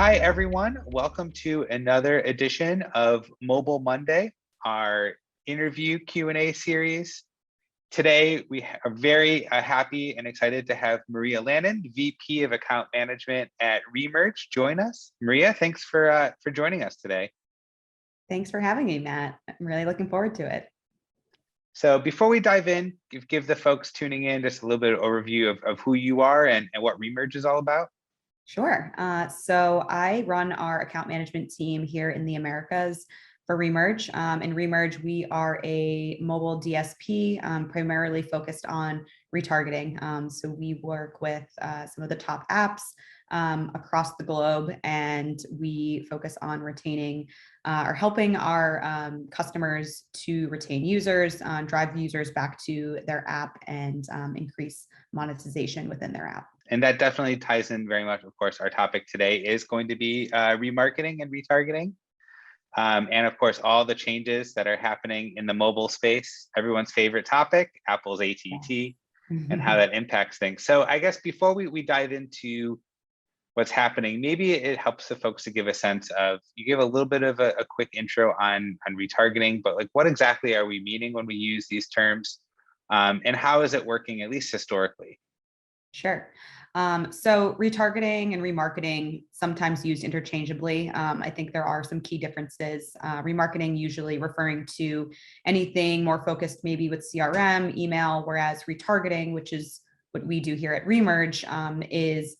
Hi, everyone. Welcome to another edition of Mobile Monday, our interview Q&A series. Today, we are very happy and excited to have Maria Lannon, VP of Account Management at Remerge, join us. Maria, thanks for joining us today. Thanks for having me, Matt. I'm really looking forward to it. So before we dive in, give the folks tuning in just a little bit of overview of who you are and what Remerge is all about. Sure. So I run our account management team here in the Americas for Remerge. In Remerge, we are a mobile DSP primarily focused on retargeting. So we work with some of the top apps across the globe, and we focus on retaining or helping our customers to retain users, drive users back to their app, and increase monetization within their app. And that definitely ties in very much. Of course, our topic today is going to be remarketing and retargeting. And of course, all the changes that are happening in the mobile space, everyone's favorite topic, Apple's ATT, and how that impacts things. So I guess before we dive into what's happening, maybe it helps the folks to give a sense of, you give a little bit of a quick intro on retargeting, but like what exactly are we meaning when we use these terms? And how is it working, at least historically? Sure. So retargeting and remarketing sometimes used interchangeably. I think there are some key differences. Remarketing usually referring to anything more focused maybe with CRM, email, whereas retargeting, which is what we do here at Remerge, is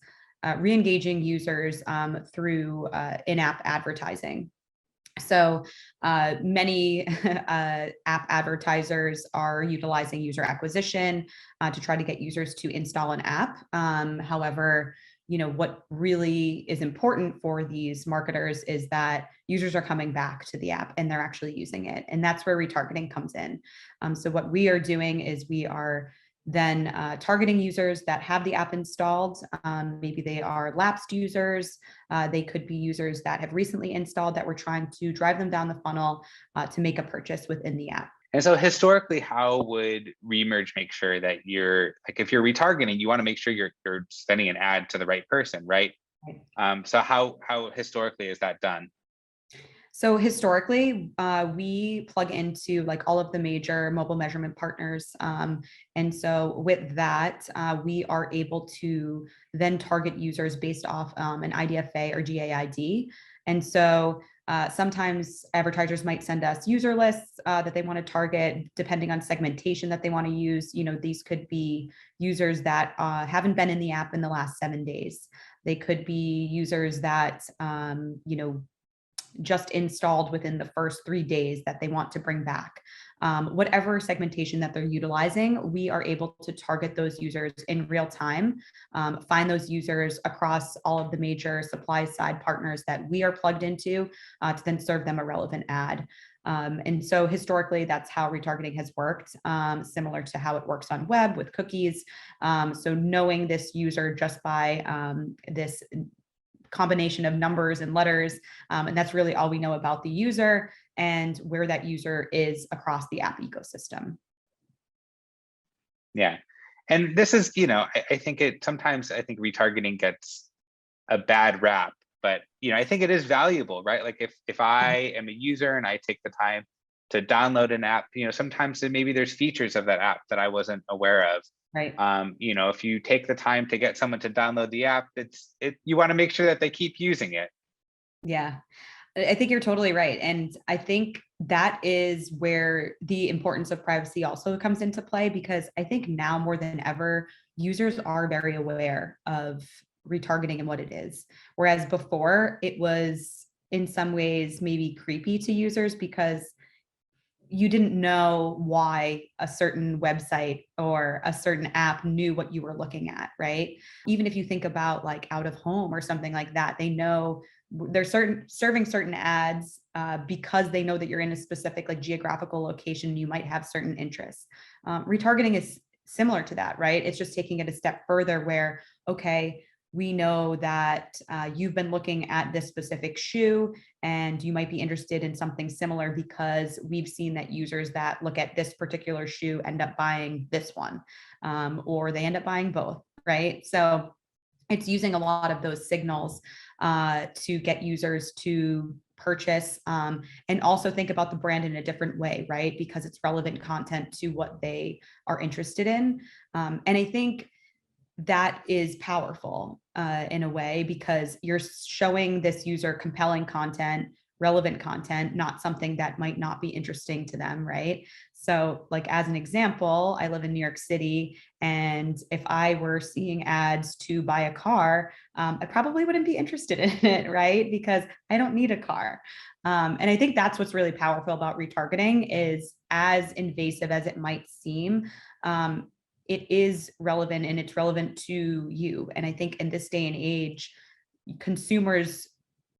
re-engaging users through in-app advertising. So many app advertisers are utilizing user acquisition to try to get users to install an app. However, what really is important for these marketers is that users are coming back to the app and they're actually using it. And that's where retargeting comes in. So what we are doing is we are then targeting users that have the app installed. Maybe they are lapsed users. They could be users that have recently installed that we're trying to drive them down the funnel to make a purchase within the app. And so historically, how would Remerge make sure that you're, like, if you're retargeting, you want to make sure you're sending an ad to the right person, right? So how historically is that done? So historically, we plug into like all of the major mobile measurement partners. And so with that, we are able to then target users based off an IDFA or GAID. And so sometimes advertisers might send us user lists that they want to target depending on segmentation that they want to use. These could be users that haven't been in the app in the last 7 days. They could be users that, just installed within the first 3 days that they want to bring back. Whatever segmentation that they're utilizing, we are able to target those users in real time, find those users across all of the major supply side partners that we are plugged into to then serve them a relevant ad. And so historically, that's how retargeting has worked, similar to how it works on web with cookies. So knowing this user just by this combination of numbers and letters. And that's really all we know about the user and where that user is across the app ecosystem. Yeah. And this is, I think sometimes retargeting gets a bad rap, but, I think it is valuable, right? Like if I am a user and I take the time to download an app, sometimes maybe there's features of that app that I wasn't aware of. Right. If you take the time to get someone to download the app, you want to make sure that they keep using it. Yeah, I think you're totally right. And I think that is where the importance of privacy also comes into play, because I think now more than ever, users are very aware of retargeting and what it is. Whereas before, it was in some ways maybe creepy to users because you didn't know why a certain website or a certain app knew what you were looking at, right? Even if you think about like out of home or something like that, they know they're serving certain ads because they know that you're in a specific like geographical location. You might have certain interests. Retargeting is similar to that, right? It's just taking it a step further where, okay, we know that you've been looking at this specific shoe and you might be interested in something similar because we've seen that users that look at this particular shoe end up buying this one, or they end up buying both, right? So it's using a lot of those signals to get users to purchase, and also think about the brand in a different way, right? Because it's relevant content to what they are interested in. And I think that is powerful in a way, because you're showing this user compelling content, relevant content, not something that might not be interesting to them, right? So like, as an example, I live in New York City, and if I were seeing ads to buy a car, I probably wouldn't be interested in it, right? Because I don't need a car. And I think that's what's really powerful about retargeting, is as invasive as it might seem, it is relevant, and it's relevant to you. And I think in this day and age, consumers,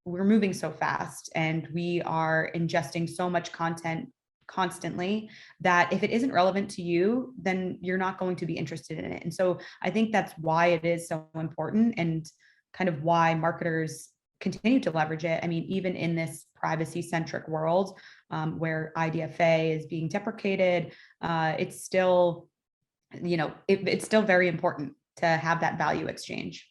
we're moving so fast, and we are ingesting so much content constantly, that if it isn't relevant to you, then you're not going to be interested in it. And so I think that's why it is so important, and kind of why marketers continue to leverage it. I mean, even in this privacy centric world, where IDFA is being deprecated, it's still, it's still very important to have that value exchange.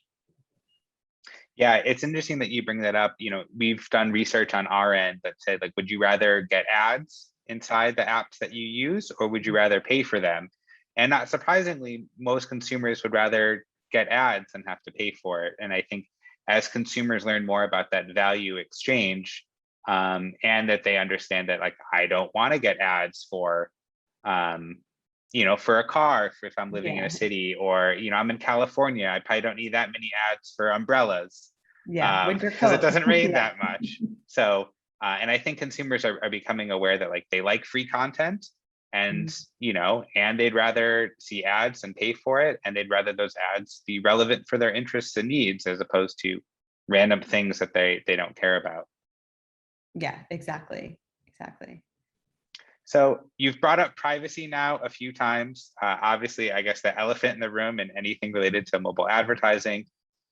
Yeah, it's interesting that you bring that up. We've done research on our end that said, like, would you rather get ads inside the apps that you use, or would you rather pay for them? And not surprisingly, most consumers would rather get ads than have to pay for it. And I think as consumers learn more about that value exchange, and that they understand that, like, I don't want to get ads for, for a car, if I'm living in a city, or, I'm in California, I probably don't need that many ads for umbrellas, Winter because it coat. doesn't rain Yeah. that much. So, and I think consumers are becoming aware that, like, they like free content, and, and they'd rather see ads and pay for it. And they'd rather those ads be relevant for their interests and needs, as opposed to random things that they don't care about. Yeah, exactly. Exactly. So you've brought up privacy now a few times. Obviously, I guess the elephant in the room in anything related to mobile advertising.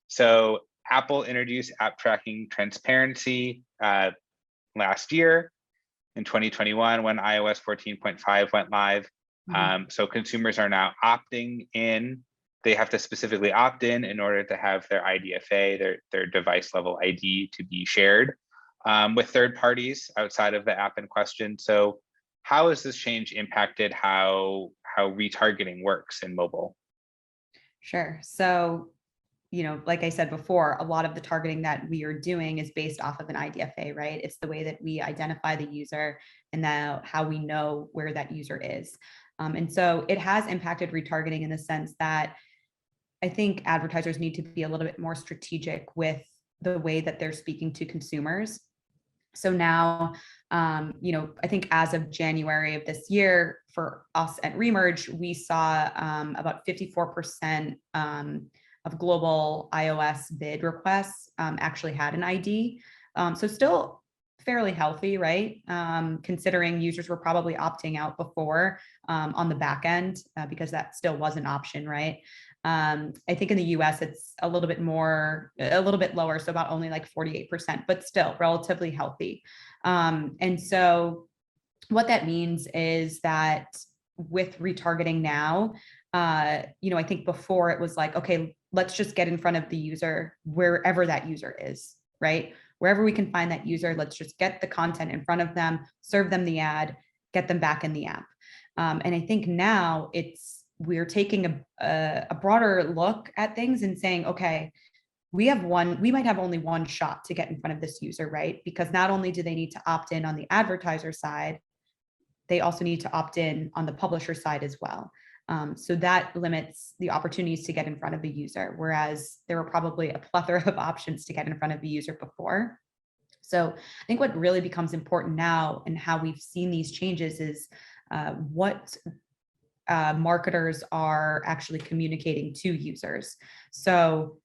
So Apple introduced app tracking transparency last year in 2021, when iOS 14.5 went live. So consumers are now opting in. They have to specifically opt in order to have their IDFA, their device level ID, to be shared with third parties outside of the app in question. So how has this change impacted how retargeting works in mobile? Sure. So, like I said before, a lot of the targeting that we are doing is based off of an IDFA, right? It's the way that we identify the user, and now how we know where that user is. And so it has impacted retargeting in the sense that I think advertisers need to be a little bit more strategic with the way that they're speaking to consumers. So now, I think as of January of this year, for us at Remerge, we saw about 54% of global iOS bid requests actually had an ID. So still fairly healthy, right? Considering users were probably opting out before on the back end, because that still was an option, right? I think in the US, it's a little bit lower, so about only like 48%, but still relatively healthy. And so what that means is that with retargeting now, I think before it was like, okay, let's just get in front of the user wherever that user is, right? Wherever we can find that user, let's just get the content in front of them, serve them the ad, get them back in the app. And I think now we're taking a broader look at things and saying, okay, we might have only one shot to get in front of this user, right? Because not only do they need to opt in on the advertiser side, they also need to opt in on the publisher side as well. So that limits the opportunities to get in front of a user, whereas there were probably a plethora of options to get in front of a user before. So I think what really becomes important now, and how we've seen these changes, is what marketers are actually communicating to users. So,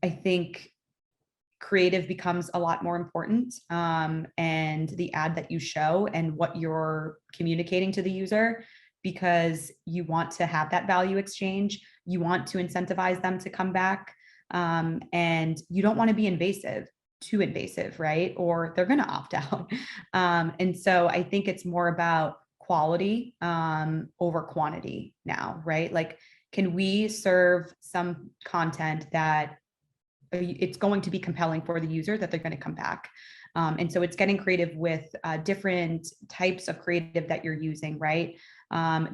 I think creative becomes a lot more important, and the ad that you show and what you're communicating to the user, because you want to have that value exchange. You want to incentivize them to come back, and you don't want to be too invasive, right? Or they're going to opt out. And so I think it's more about quality over quantity now, right? Like, can we serve some content that it's going to be compelling for the user that they're going to come back. And so it's getting creative with different types of creative that you're using, right?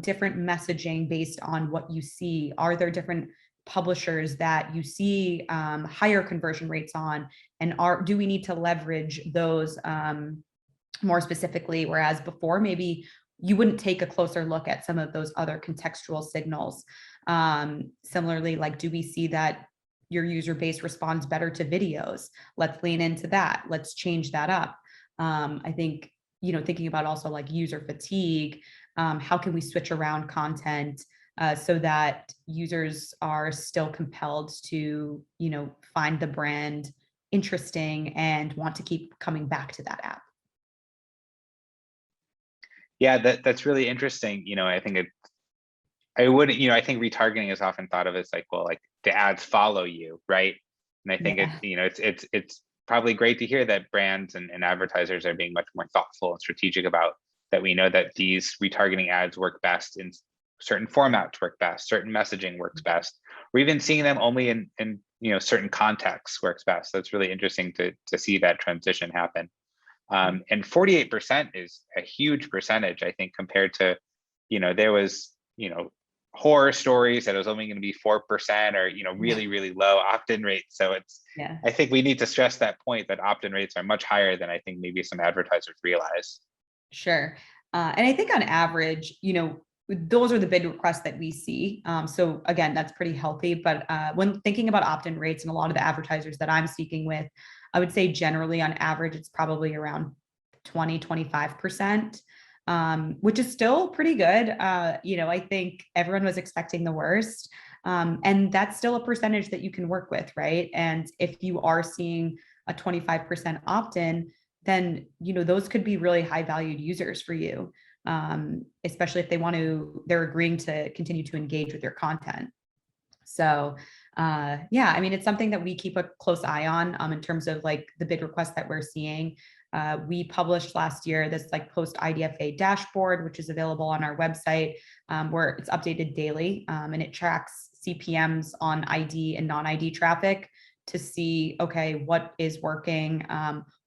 Different messaging based on what you see. Are there different publishers that you see higher conversion rates on? And do we need to leverage those more specifically? Whereas before, maybe you wouldn't take a closer look at some of those other contextual signals. Similarly, like, do we see that your user base responds better to videos? Let's lean into that. Let's change that up. I think, thinking about also like user fatigue, how can we switch around content so that users are still compelled to, find the brand interesting and want to keep coming back to that app? Yeah, that's really interesting. I think I would, I think retargeting is often thought of as like, well, like the ads follow you, right? And I think Yeah. it's probably great to hear that brands and advertisers are being much more thoughtful and strategic about that. We know that these retargeting ads work best in certain formats, work best, certain messaging works best. We're even seeing them only in certain contexts works best. So it's really interesting to see that transition happen. And 48% is a huge percentage, I think, compared to, there was, horror stories that it was only going to be 4% or, really, really low opt-in rates. So Yeah. I think we need to stress that point that opt-in rates are much higher than I think maybe some advertisers realize. Sure. And I think on average, those are the big requests that we see. So again, that's pretty healthy. But when thinking about opt-in rates and a lot of the advertisers that I'm speaking with, I would say generally on average, it's probably around 20-25%, which is still pretty good. I think everyone was expecting the worst. And that's still a percentage that you can work with, right? And if you are seeing a 25% opt-in, then those could be really high valued users for you, especially if they're agreeing to continue to engage with your content. So yeah, I mean, it's something that we keep a close eye on in terms of like the big requests that we're seeing. We published last year this like post IDFA dashboard, which is available on our website, where it's updated daily, and it tracks CPMs on ID and non-ID traffic to see, okay, what is working,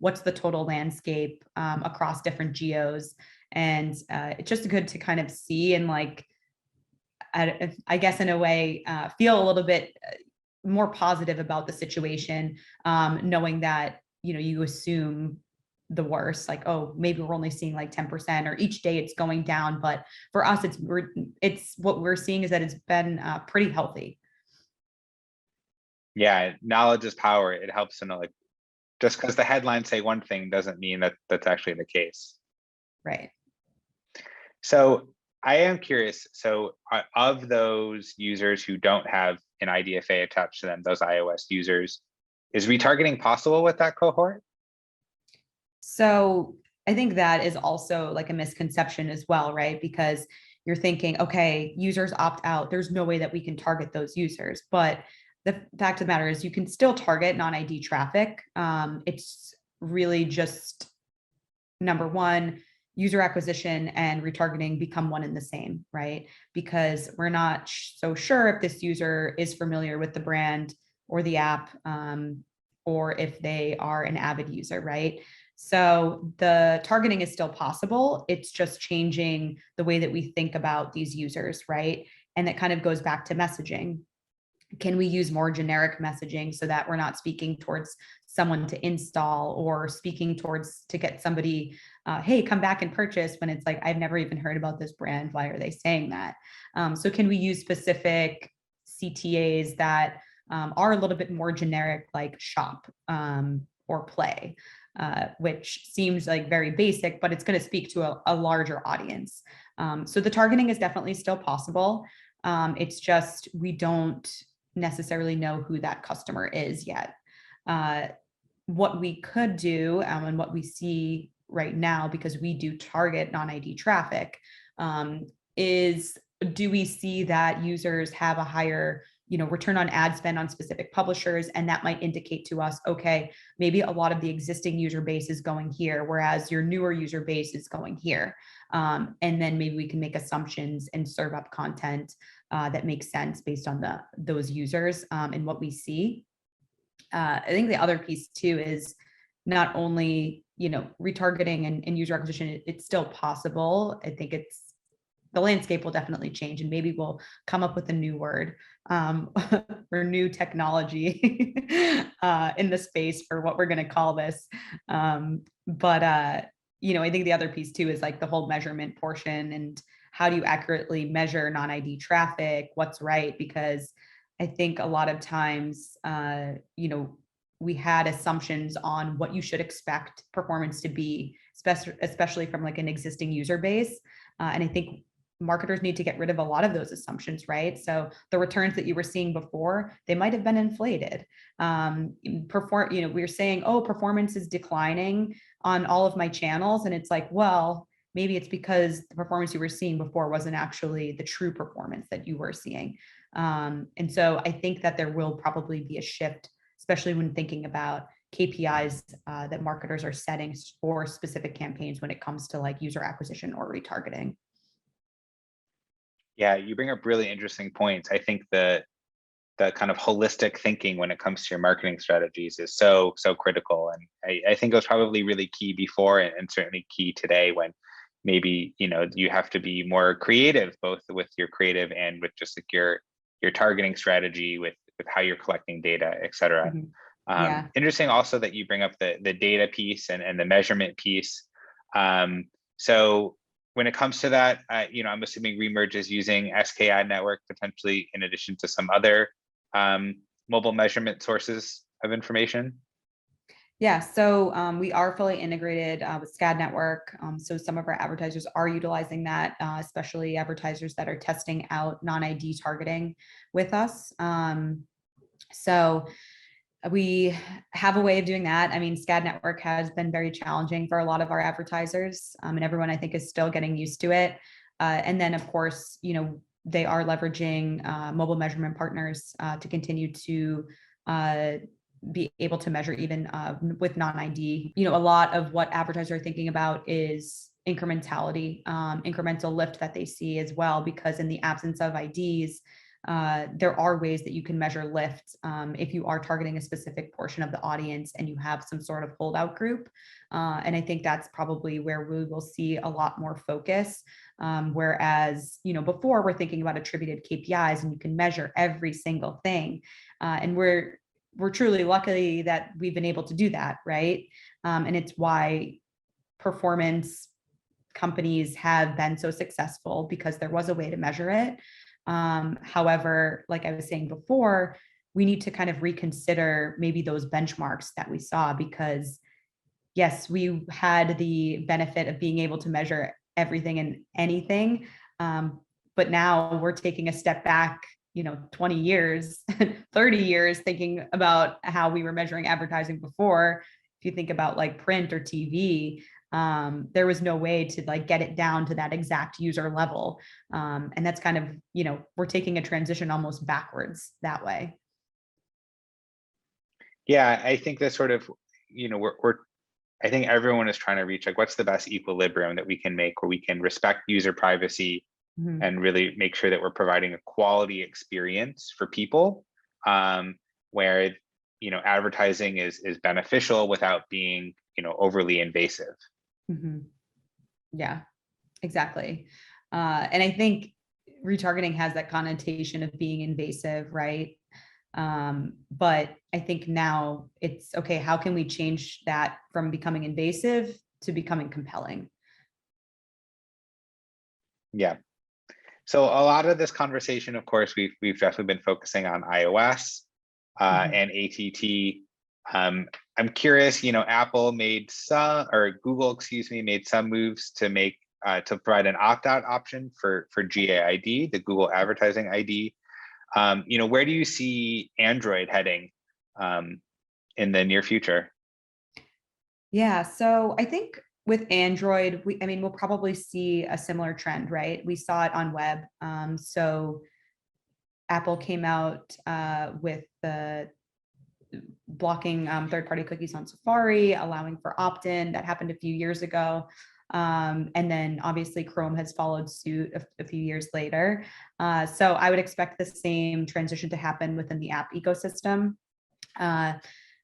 what's the total landscape across different geos. And it's just good to kind of see and like, I guess in a way, feel a little bit more positive about the situation, knowing that, you assume the worst, like, oh, maybe we're only seeing like 10% or each day it's going down. But for us, it's what we're seeing is that it's been pretty healthy. Yeah, knowledge is power. It helps to know, like, just because the headlines say one thing doesn't mean that that's actually the case. Right. So I am curious. So of those users who don't have an IDFA attached to them, those iOS users, is retargeting possible with that cohort? So I think that is also like a misconception as well, right? Because you're thinking, okay, users opt out. There's no way that we can target those users. But the fact of the matter is you can still target non-ID traffic. It's really just number one, user acquisition and retargeting become one and the same, right? Because we're not so sure if this user is familiar with the brand or the app, or if they are an avid user, right? So the targeting is still possible. It's just changing the way that we think about these users, right? And that kind of goes back to messaging. Can we use more generic messaging so that we're not speaking towards someone to install or speaking towards to get somebody, hey, come back and purchase, when it's like, I've never even heard about this brand. Why are they saying that? So can we use specific CTAs that are a little bit more generic, like shop or play, which seems like very basic, but it's going to speak to a larger audience. So the targeting is definitely still possible. It's just we don't necessarily know who that customer is yet. What we could do, and what we see right now, because we do target non-ID traffic, is do we see that users have a higher return on ad spend on specific publishers, and that might indicate to us, okay, maybe a lot of the existing user base is going here, whereas your newer user base is going here. And then maybe we can make assumptions and serve up content that makes sense based on those users and what we see. I think the other piece too is not only, retargeting and user acquisition, it's still possible. I think the landscape will definitely change, and maybe we'll come up with a new word or new technology in the space for what we're going to call this. But I think the other piece too is like the whole measurement portion, and how do you accurately measure non-ID traffic, what's right? Because I think a lot of times, we had assumptions on what you should expect performance to be, especially from like an existing user base. And I think marketers need to get rid of a lot of those assumptions, right? So the returns that you were seeing before, they might have been inflated. We were saying, oh, performance is declining on all of my channels. And it's like, well, maybe it's because the performance you were seeing before wasn't actually the true performance that you were seeing. And so I think that there will probably be a shift, especially when thinking about KPIs that marketers are setting for specific campaigns when it comes to like user acquisition or retargeting. Yeah, you bring up really interesting points. I think the kind of holistic thinking when it comes to your marketing strategies is so critical. And I think it was probably really key before, and certainly key today, when maybe you have to be more creative, both with your creative and with just like your targeting strategy, with how you're collecting data, et cetera. Yeah. Interesting also that you bring up the data piece and the measurement piece. So when it comes to that, I'm assuming Remerge is using SK Ad Network potentially in addition to some other mobile measurement sources of information. Yeah, so we are fully integrated with SCAD Network. So some of our advertisers are utilizing that, especially advertisers that are testing out non-ID targeting with us. So we have a way of doing that. I mean, SCAD Network has been very challenging for a lot of our advertisers, and everyone I think is still getting used to it. And then of course, they are leveraging mobile measurement partners to continue to be able to measure even with non-ID. A lot of what advertisers are thinking about is incrementality, incremental lift that they see as well, because in the absence of IDs, there are ways that you can measure lift if you are targeting a specific portion of the audience and you have some sort of holdout group. And I think that's probably where we will see a lot more focus. Whereas, before we're thinking about attributed KPIs and you can measure every single thing. And we're truly lucky that we've been able to do that, right? And it's why performance companies have been so successful, because there was a way to measure it. However, like I was saying before, we need to kind of reconsider maybe those benchmarks that we saw, because yes, we had the benefit of being able to measure everything and anything. But now we're taking a step back, 20 years, 30 years, thinking about how we were measuring advertising before. If you think about like print or TV, there was no way to like get it down to that exact user level. And that's kind of, we're taking a transition almost backwards that way. Yeah, I think that sort of, I think everyone is trying to reach like, what's the best equilibrium that we can make where we can respect user privacy and really make sure that we're providing a quality experience for people, where, advertising is beneficial without being, overly invasive. Yeah, exactly. And I think retargeting has that connotation of being invasive, right? But I think now it's okay, how can we change that from becoming invasive to becoming compelling? Yeah. So a lot of this conversation, of course, we've definitely been focusing on iOS and ATT. I'm curious, Apple made some, or Google, excuse me, made some moves to make to provide an opt-out option for GAID, the Google Advertising ID. Where do you see Android heading in the near future? Yeah, so I think with Android, we'll probably see a similar trend, right? We saw it on web. So Apple came out with the blocking third-party cookies on Safari, allowing for opt-in. That happened a few years ago. And then obviously Chrome has followed suit a few years later. So I would expect the same transition to happen within the app ecosystem.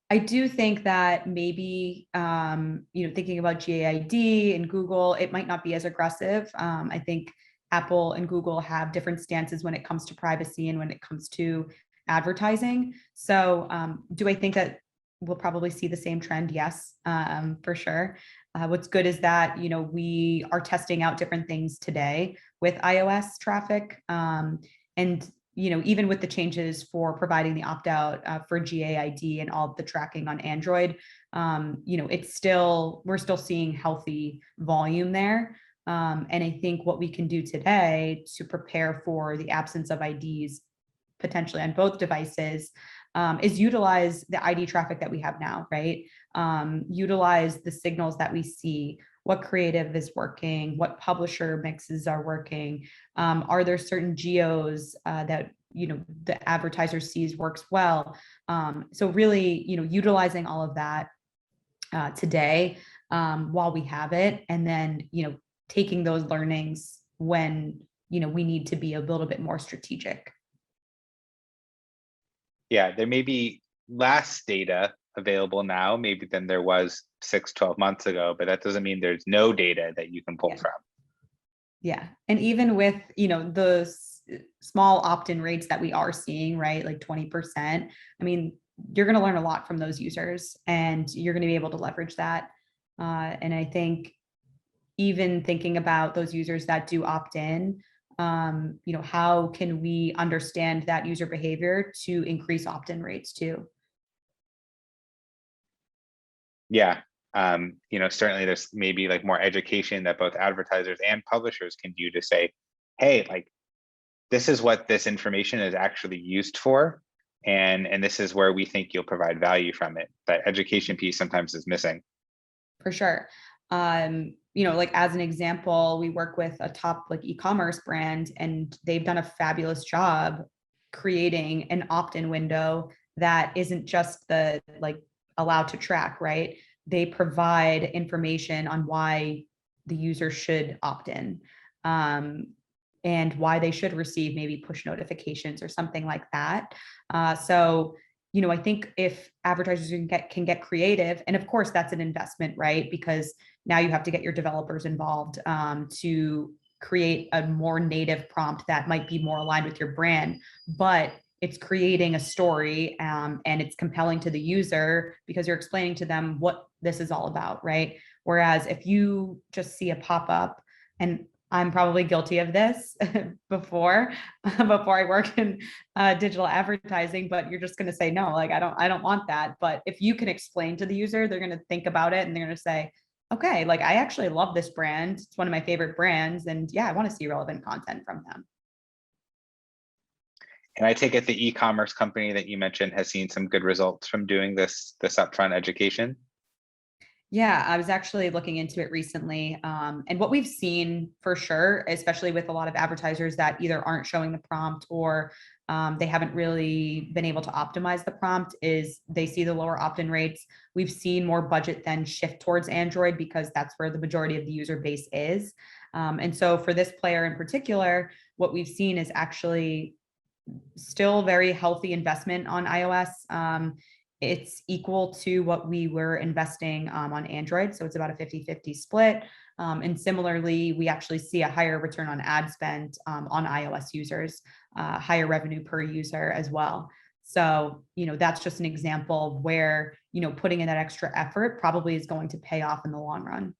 I do think that maybe, thinking about GAID and Google, it might not be as aggressive. I think Apple and Google have different stances when it comes to privacy and when it comes to advertising. So do I think that we'll probably see the same trend? Yes, for sure. What's good is that, we are testing out different things today with iOS traffic. And even with the changes for providing the opt-out for GAID and all of the tracking on Android, we're still seeing healthy volume there. And I think what we can do today to prepare for the absence of IDs potentially on both devices is utilize the ID traffic that we have now, right? Utilize the signals that we see, what creative is working, what publisher mixes are working. Are there certain geos that the advertiser sees works well? So really, utilizing all of that today while we have it, and then taking those learnings when we need to be a little bit more strategic. Yeah, there may be less data available now, maybe than there was 6-12 months ago, but that doesn't mean there's no data that you can pull from. Yeah. And even with, the small opt-in rates that we are seeing, right? Like 20%, I mean, you're going to learn a lot from those users and you're going to be able to leverage that. And I think even thinking about those users that do opt in, how can we understand that user behavior to increase opt-in rates too? Yeah. Certainly there's maybe like more education that both advertisers and publishers can do to say, hey, like this is what this information is actually used for. And this is where we think you'll provide value from it. That education piece sometimes is missing. For sure. Like as an example, we work with a top like e-commerce brand and they've done a fabulous job creating an opt-in window that isn't just the like allowed to track, right? They provide information on why the user should opt in, and why they should receive maybe push notifications or something like that. So I think if advertisers can get creative, and of course that's an investment, right? Because now you have to get your developers involved to create a more native prompt that might be more aligned with your brand, but it's creating a story and it's compelling to the user because you're explaining to them what this is all about, right? Whereas if you just see a pop-up, and I'm probably guilty of this before I work in digital advertising, but you're just going to say, no, like, I don't want that. But if you can explain to the user, they're going to think about it and they're going to say, okay, like I actually love this brand. It's one of my favorite brands. And yeah, I want to see relevant content from them. And I take it the e-commerce company that you mentioned has seen some good results from doing this upfront education. Yeah, I was actually looking into it recently. And what we've seen for sure, especially with a lot of advertisers that either aren't showing the prompt or they haven't really been able to optimize the prompt, is they see the lower opt-in rates. We've seen more budget then shift towards Android because that's where the majority of the user base is. And so for this player in particular, what we've seen is actually still very healthy investment on iOS. It's equal to what we were investing on Android. So it's about a 50-50 split. And similarly, we actually see a higher return on ad spend on iOS users, higher revenue per user as well. So, that's just an example where, putting in that extra effort probably is going to pay off in the long run.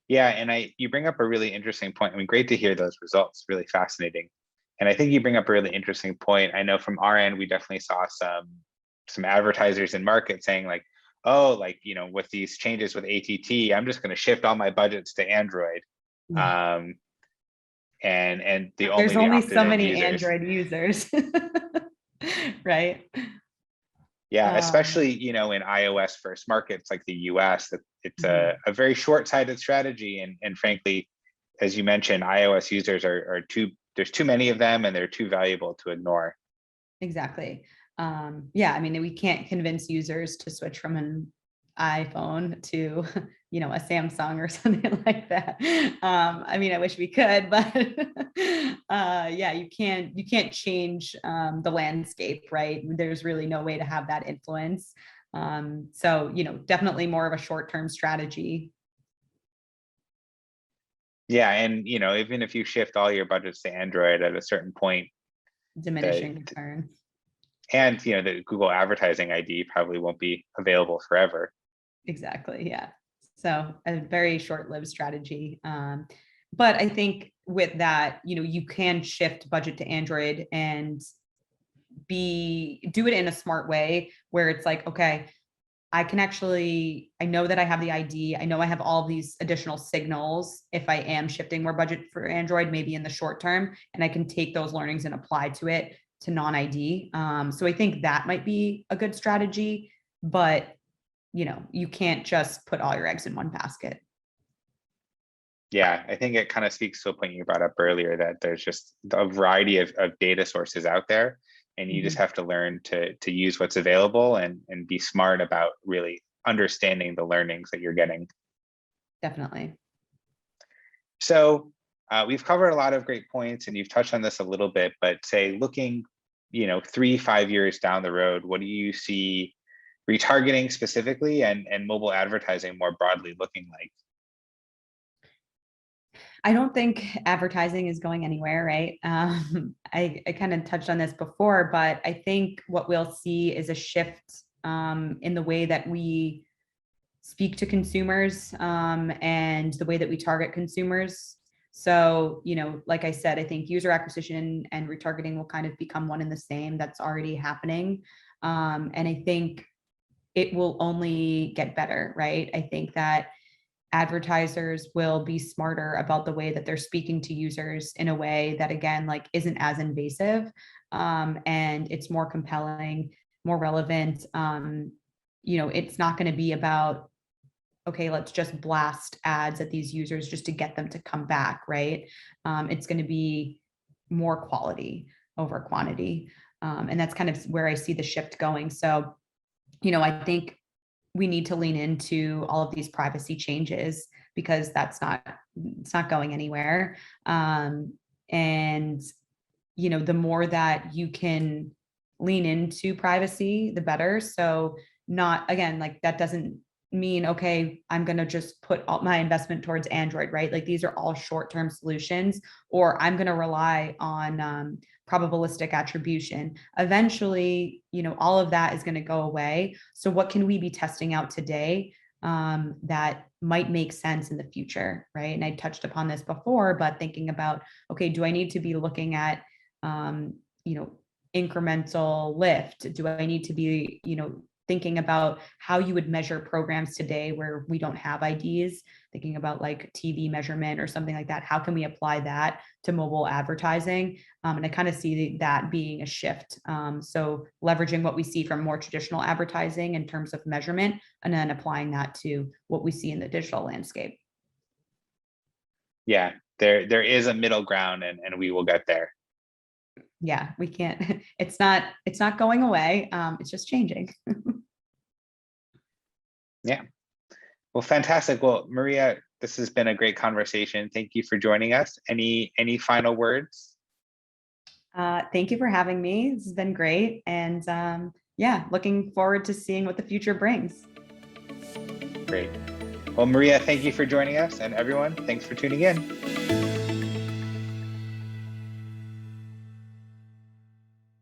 Yeah, and you bring up a really interesting point. I mean, great to hear those results, really fascinating. And I think you bring up a really interesting point. I know from our end, we definitely saw some advertisers in market saying like, oh, like, with these changes with ATT, I'm just going to shift all my budgets to Android. Yeah. And There's only so many users. Android users, right? Yeah, especially, in iOS first markets like the US, that it's a very short-sighted strategy. And frankly, as you mentioned, iOS users there's too many of them and they're too valuable to ignore. Exactly. Yeah, I mean, we can't convince users to switch from an iPhone to, a Samsung or something like that. I mean, I wish we could, but yeah, you can't change the landscape, right? There's really no way to have that influence. So, definitely more of a short-term strategy. Yeah, and even if you shift all your budgets to Android at a certain point, Diminishing returns. and the Google advertising ID probably won't be available forever. Exactly. Yeah. So a very short-lived strategy. But I think with that, you can shift budget to Android and do it in a smart way where it's like, okay, I know that I have the ID. I know I have all these additional signals if I am shifting more budget for Android, maybe in the short term, and I can take those learnings and apply to it to non-ID. So I think that might be a good strategy, but you can't just put all your eggs in one basket. Yeah, I think it kind of speaks to a point you brought up earlier that there's just a variety of data sources out there, and you just have to learn to use what's available and be smart about really understanding the learnings that you're getting. Definitely. So we've covered a lot of great points, and you've touched on this a little bit, but say looking 3-5 years down the road, what do you see retargeting specifically and mobile advertising more broadly looking like? I don't think advertising is going anywhere, right? I kind of touched on this before, but I think what we'll see is a shift in the way that we speak to consumers and the way that we target consumers. So, like I said, I think user acquisition and retargeting will kind of become one and the same. That's already happening. And I think it will only get better, right? I think that advertisers will be smarter about the way that they're speaking to users in a way that, again, like isn't as invasive, and it's more compelling, more relevant. It's not going to be about, okay, let's just blast ads at these users just to get them to come back, right? It's going to be more quality over quantity. And that's kind of where I see the shift going. So, I think we need to lean into all of these privacy changes because it's not going anywhere. And the more that you can lean into privacy, the better. So not, again, like that doesn't mean, okay, I'm going to just put all my investment towards Android, right? Like these are all short-term solutions, or I'm going to rely on probabilistic attribution. Eventually, all of that is going to go away. So what can we be testing out today that might make sense in the future, right? And I touched upon this before, but thinking about, okay, do I need to be looking at, incremental lift? Do I need to be, thinking about how you would measure programs today where we don't have IDs, thinking about like TV measurement or something like that. How can we apply that to mobile advertising? And I kind of see that being a shift. So leveraging what we see from more traditional advertising in terms of measurement, and then applying that to what we see in the digital landscape. Yeah, there is a middle ground, and we will get there. Yeah, we can't, it's not going away. It's just changing. Yeah. Well, fantastic. Well, Maria, this has been a great conversation. Thank you for joining us. Any final words? Thank you for having me. This has been great. And yeah, looking forward to seeing what the future brings. Great. Well, Maria, thank you for joining us. And everyone, thanks for tuning in.